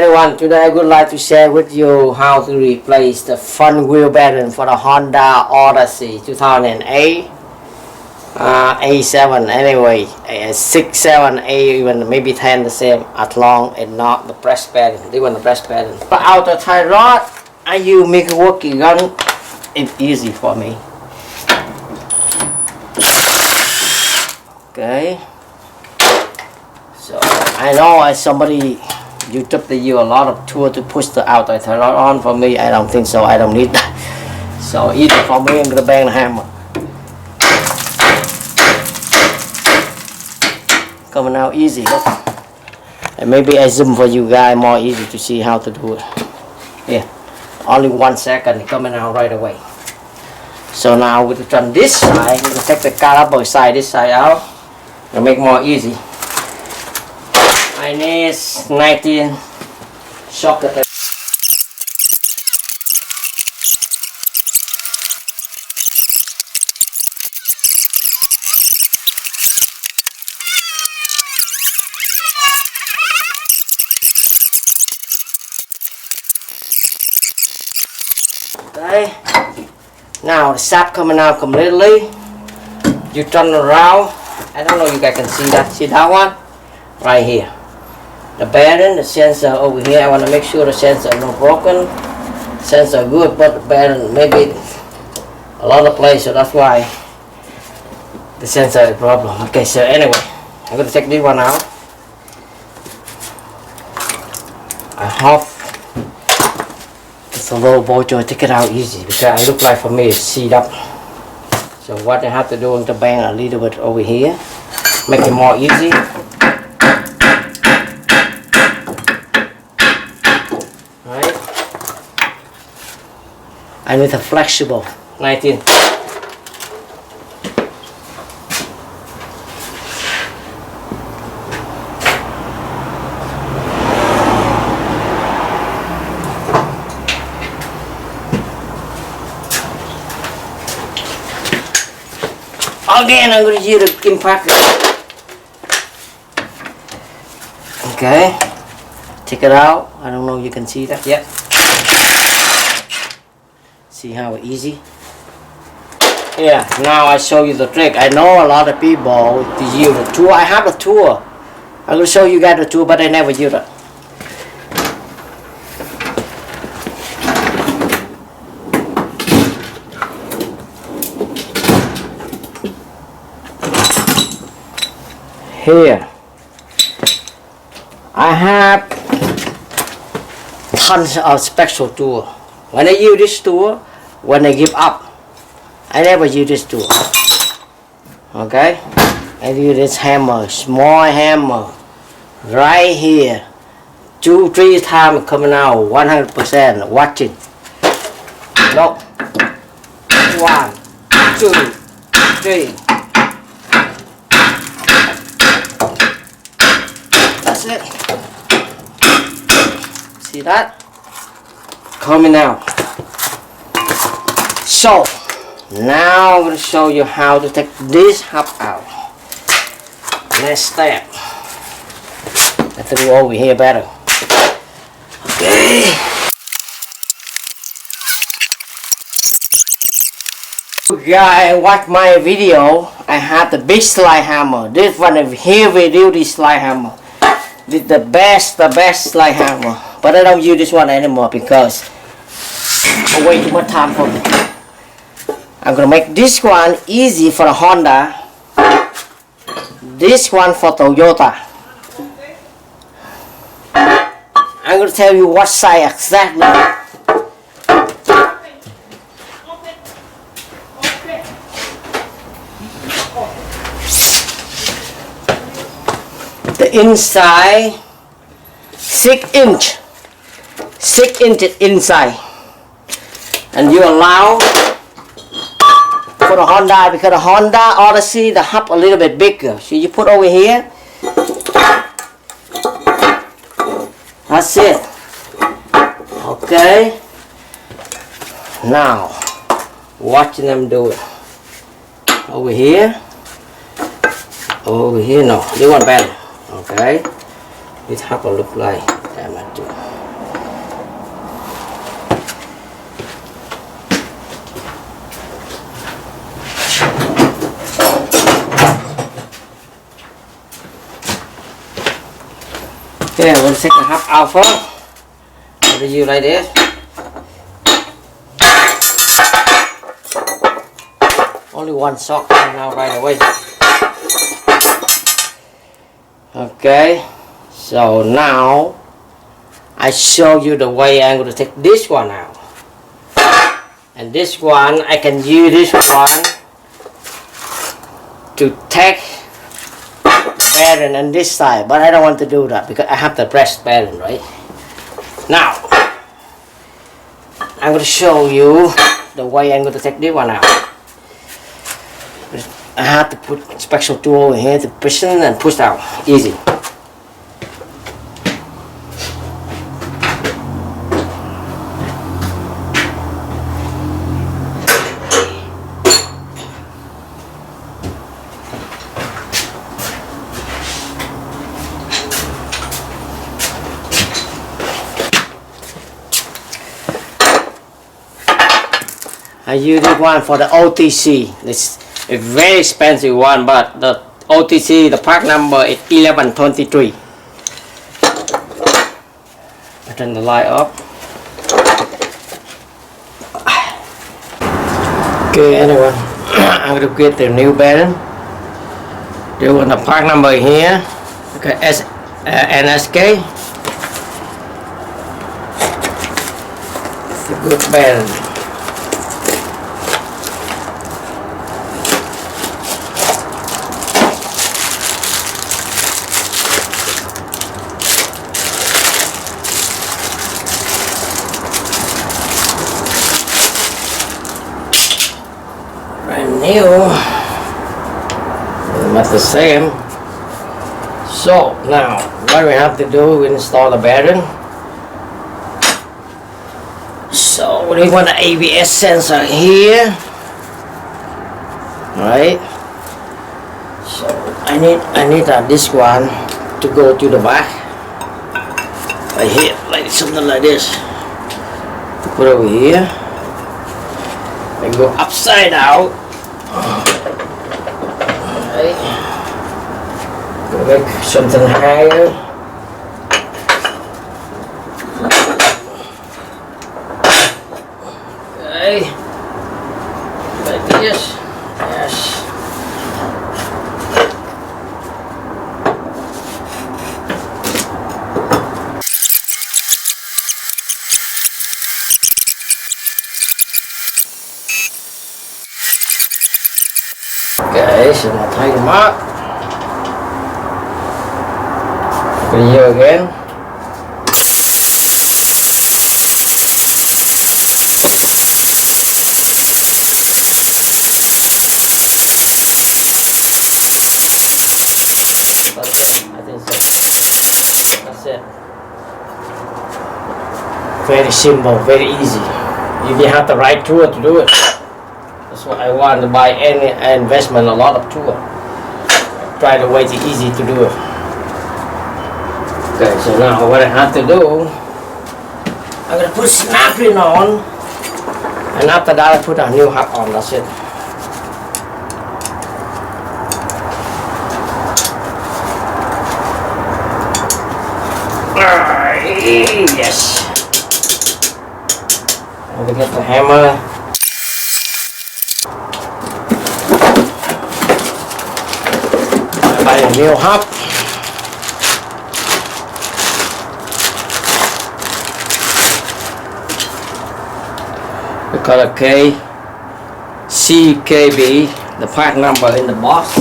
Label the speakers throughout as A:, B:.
A: everyone, today I would like to share with you how to replace the front wheel bearing for the Honda Odyssey 2008 A7 anyway, 6, 7, 8, even maybe 10 the same, as long as not the press bearing. This one the press bearing. But out the tie rod, I use make working gun. It's easy for me. Okay. So I know as somebody YouTube they use a lot of tool to push the outer tie rod on. For me, I don't think so. I don't need that. So easy for me. I'm gonna bang the hammer. Coming out easy. Look. And maybe I zoom for you guys more easy to see how to do it. Yeah, only 1 second coming out right away. So now we're gonna turn this side. We're gonna take the caliper side, this side out, and make more easy. I need 19 socket. Okay. Now the sap coming out completely. You turn around. I don't know if you guys can see that. See that one? Right here. The bearing, the sensor over here. I want to make sure the sensor not broken. Sensor good, but the bearing maybe a lot of place, so that's why the sensor is a problem. Okay, so anyway, I'm going to take this one out. I hope it's a low voltage, take it out easy because it look like for me it's sealed up. So what I have to do is to bang a little bit over here, make it more easy. Right? I need a flexible 19. Again, I'm going to use the impact. Okay, take it out. I don't know if you can see that yet. See how easy? Yeah, now I show you the trick. I know a lot of people use the tool. I have a tool. I'm going to show you guys the tool, but I never use it. Here I have tons of special tool. When I use this tool, when I give up, I never use this tool. Okay, I use this hammer, small hammer, right here, 2-3 times coming out 100%. Watching. Look, 1, 2, 3. That's it. See that? Coming out. So now I'm going to show you how to take this hub out. Next step. I have to go over here better. Okay. Guys, watch my video. I have the big slide hammer. This one is heavy duty slide hammer. This is the best slide hammer. But I don't use this one anymore because I wait too much time for me. I'm gonna make this one easy for the Honda. This one for Toyota. I'm gonna tell you what size exactly. The inside 6 inch. 6 inches inside. And you allow for the Honda, because the Honda Odyssey the hub a little bit bigger. So you put over here. That's it. Okay. Now watching them do it. Over here. Over here, no. This one better. Okay. This hub will look like that much too. Okay, I'm going to take the half out first. I'm going to use like this. Only one sock now right away. Okay, so now I show you the way I'm going to take this one out. And this one, I can use this one to take bearing on this side, but I don't want to do that because I have the breast bearing, right? Now, I'm going to show you the way I'm going to take this one out. I have to put special tool over here to push in and push out. Easy. I use this one for the OTC. It's a very expensive one, but the OTC, the part number is 1123. I turn the light up. Okay, anyway, I'm going to get the new bearing. There was the part number here. Okay, NSK. It's a good bearing. New, not the same. So now what we have to do, we install the bearing. So we want the ABS sensor here, right? So I need this one to go to the back right here, like something like this. Put over here and go upside out. Okay. Go make something higher. Okay. Like this. Yes. Okay, so I'm going to tie them up. Video again. That's it. Very simple, very easy. You didn't have the right tool to do it. That's what I want to buy any investment, a lot of tool. Try to make it easy to do it. Okay, so now what I have to do, I'm going to put snapping on, and after that I put a new hub on, that's it. Yes. I'm going to get the hammer. Buy a new hub. The color K, CKB, the part number in the box.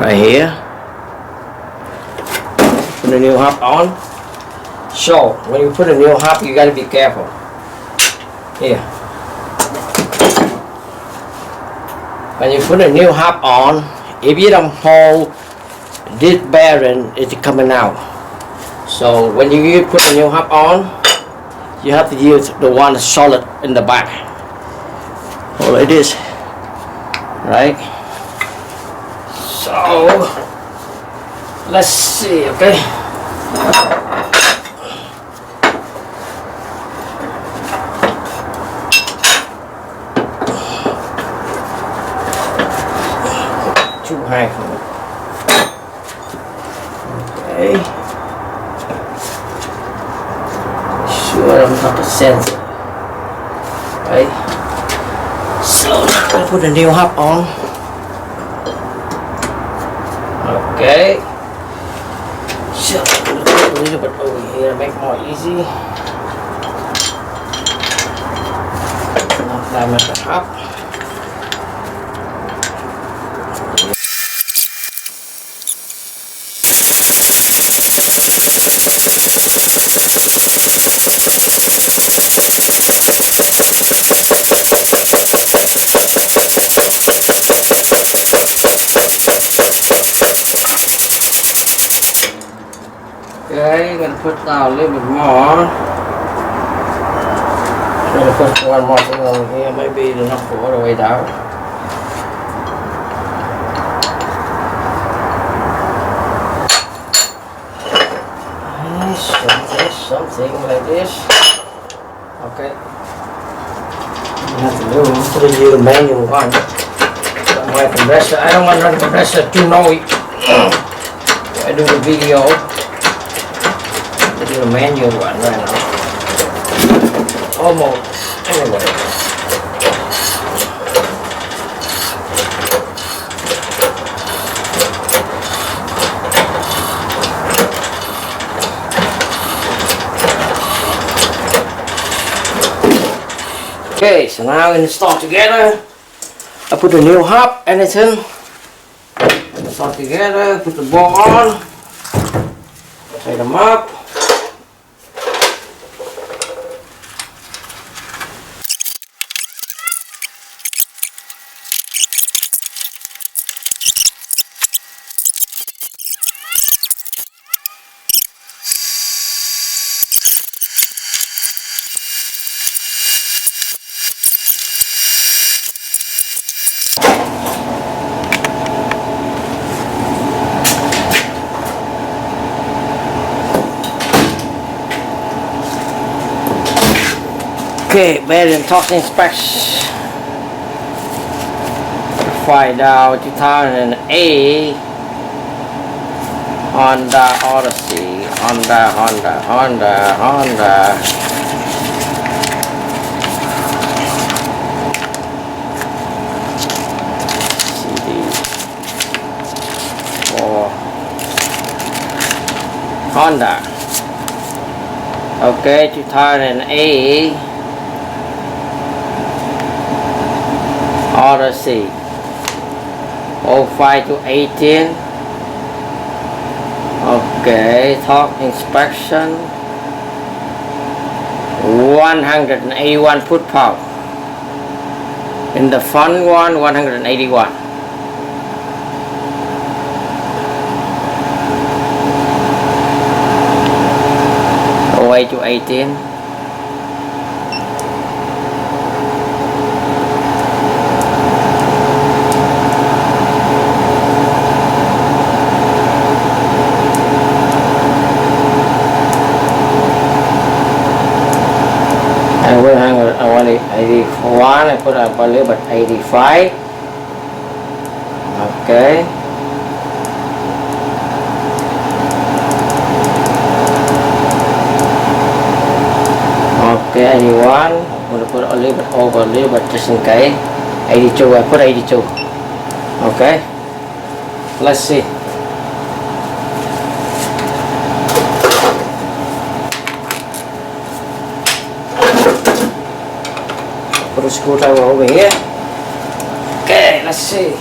A: Right here. Put the new hub on. So when you put a new hub, you gotta be careful. Here. When you put a new hub on, if you don't hold this bearing, it's coming out. So when you put a new hub on, you have to use the one solid in the back. Hold like this, right? So let's see, okay? Too high for me. of the sensor. Right? So I'm gonna put a new hub on. Okay. So I'm gonna put a little bit over here to make it more easy. Now diamond the hub. Okay, I'm gonna put down a little bit more. I'm gonna put one more thing over here, maybe enough for all the way down. Something like this. Okay. What I have to do is put in the manual one. My compressor, I don't want the compressor too noisy. I do the video. I do the manual one right now. Almost. Anyway. Okay, so now we install together. I put the new hub and it's in. Install together, put the ball on. Take them up. Okay, bearing torque inspection. Find out 2008 Honda Odyssey. Honda. CD for Honda. Okay, 2008 Odyssey 05 to 18. Okay, torque inspection 181 foot-pound. In the front one 181. Away to 18. I want 81, I put up a little bit 85. Okay. Okay, 81. I'm going to put a little bit over, a little bit just in case. 82, I put 82. Okay. Let's see. Put a screwdriver over here. Okay, let's see.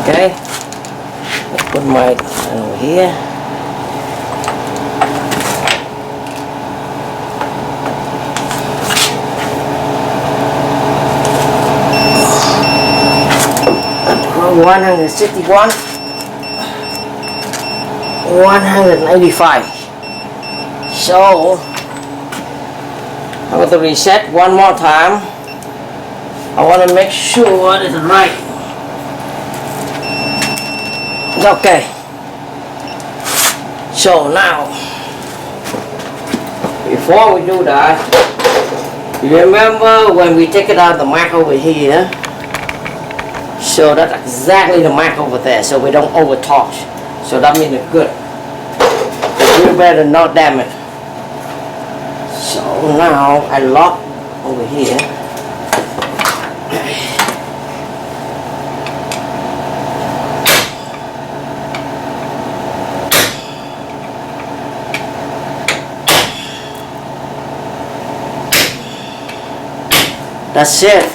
A: Okay, let's put my over here. And 161, 185. So I'm going to reset one more time. I want to make sure it's right. Okay. So now, before we do that, you remember when we take it out the mark over here? So that's exactly the mark over there, so we don't over torque. So that means it's good. You better not damage it. So now I lock over here. That's it.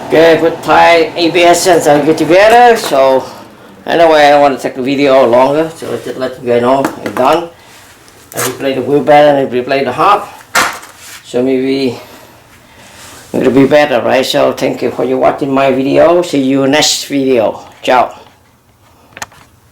A: Okay, put Thai ABS sensor get together. So anyway, I don't want to take the video longer, so let's just let you guys know I'm done. I replay the wheel better and I replay the hub. So maybe it'll be better, right? So thank you for watching my video. See you next video. Ciao.